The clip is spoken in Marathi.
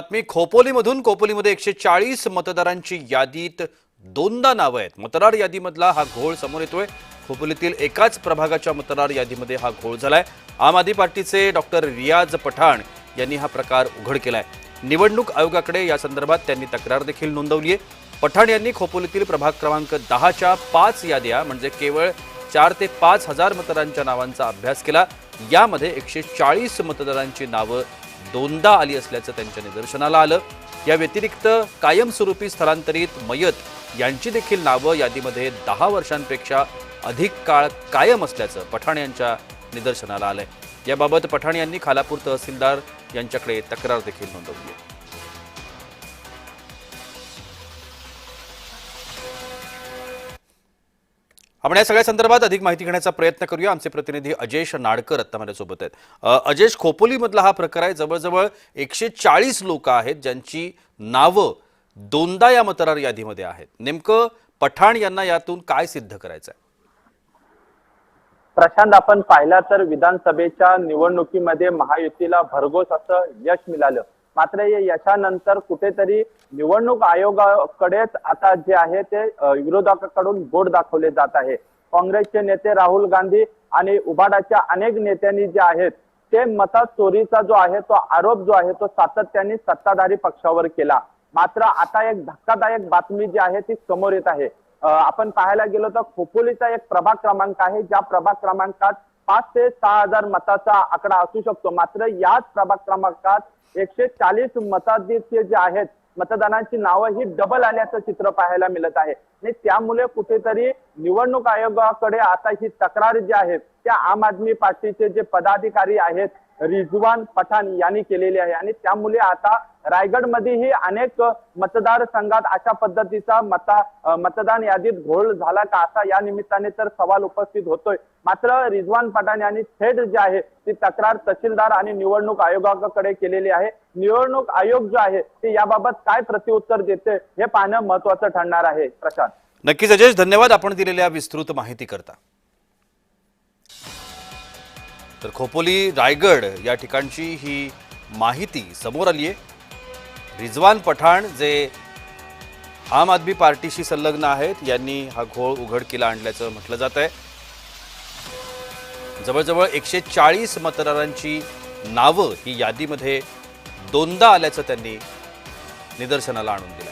बातमी खोपोलीमधून खोपोलीमध्ये 140 मतदारांची यादीत दोनदा नाव आहेत। मतदार यादीमधला हा घोळ समोर येतोय। खोपोलीतील एकाच प्रभागाच्या मतदार यादीमध्ये हा घोळ झालाय। आम आदमी पार्टीचे डॉक्टर रियाज पठाण यांनी हा प्रकार उघड केलाय। निवडणूक आयोगाकडे या संदर्भात त्यांनी तक्रार देखील नोंदवली आहे। पठाण यांनी खोपोलीतील प्रभाग क्रमांक 10च्या 5 याद्या म्हणजे केवळ 4 ते 5 हजार मतदारांच्या नावांचा अभ्यास केला। यामध्ये 140 मतदारांची नावं दोनदा आली असल्याचं त्यांच्या निदर्शनाला आलं। या व्यतिरिक्त कायमस्वरूपी स्थलांतरित मयत यांची देखील नावं यादीमध्ये 10 वर्षांपेक्षा अधिक काळ कायम असल्याचं पठाण यांच्या निदर्शनाला आलंय। याबाबत पठाण यांनी खालापूर तहसीलदार यांच्याकडे तक्रार देखील नोंदवली आहे। आपण या सगळ्या संदर्भात अधिक माहिती घेण्याचा प्रयत्न करूया। आमचे प्रतिनिधी अजेश नाडकर आता माझ्यासोबत आहेत। अजेश, खोपोलीमधला हा प्रकार आहे। जवळजवळ 140 लोक आहेत ज्यांची नावं दोनदा या मतदार यादीमध्ये आहेत। नेमकं पठाण यांना यातून काय सिद्ध करायचं आहे? प्रशांत, आपण पाहिला तर विधानसभेच्या निवडणुकीमध्ये महायुतीला भरघोस असं यश मिळालं। मात्र या यशानंतर कुठेतरी निवडणूक आयोगाकडेच आता जे आहे ते विरोधकांकडून बोट दाखवले जात आहे। काँग्रेसचे नेते राहुल गांधी आणि उबाडाच्या अनेक नेत्यांनी जे आहेत ते मतात चोरीचा जो आहे तो आरोप जो आहे तो सातत्याने सत्ताधारी पक्षावर केला। मात्र आता एक धक्कादायक बातमी जी आहे ती समोर येत आहे। आपण पाहायला गेलो तर खोपोलीचा एक प्रभाग क्रमांक आहे, ज्या प्रभाग क्रमांकात 5 ते 6 हजार मताचा आकडा असू शकतो। मात्र याच प्रभाग क्रमांकात 140 मताधिक्य जे आहेत मतदानांची नावं ही डबल आल्याचं चित्र पाहायला मिळत आहे। आणि त्यामुळे कुठेतरी निवडणूक आयोगाकडे आता ही तक्रार जी आहे त्या आम आदमी पार्टीचे जे पदाधिकारी आहेत रिजवान पठाण यांनी केलेली आहे। आणि त्यामुळे आता रायगडमध्येही अनेक मतदारसंघात अशा पद्धतीचा मतदान यादीत घोळ झाला का असा या निमित्ताने तर सवाल उपस्थित होतोय। मात्र रिजवान पठाण यांनी थेट जे आहे ती तक्रार तहसीलदार आणि निवडणूक आयोगाकडे केलेली आहे। निवडणूक आयोग जो आहे ते याबाबत काय प्रत्युत्तर देते हे पाहणं महत्त्वाचं ठरणार आहे। प्रशांत, नक्कीच अजेश, धन्यवाद आपण दिलेल्या विस्तृत माहिती करता। तर खोपोली रायगड या ठिकाणची ही माहिती समोर आली आहे। रिजवान पठाण जे आम आदमी पार्टीशी संलग्न आहेत यांनी हा घोळ उघडकीला आणल्याचं म्हटलं जात आहे। जवळजवळ 140 मतदारांची नावं ही यादीमध्ये दोनदा आल्याचं त्यांनी निदर्शनाला आणून दिलं।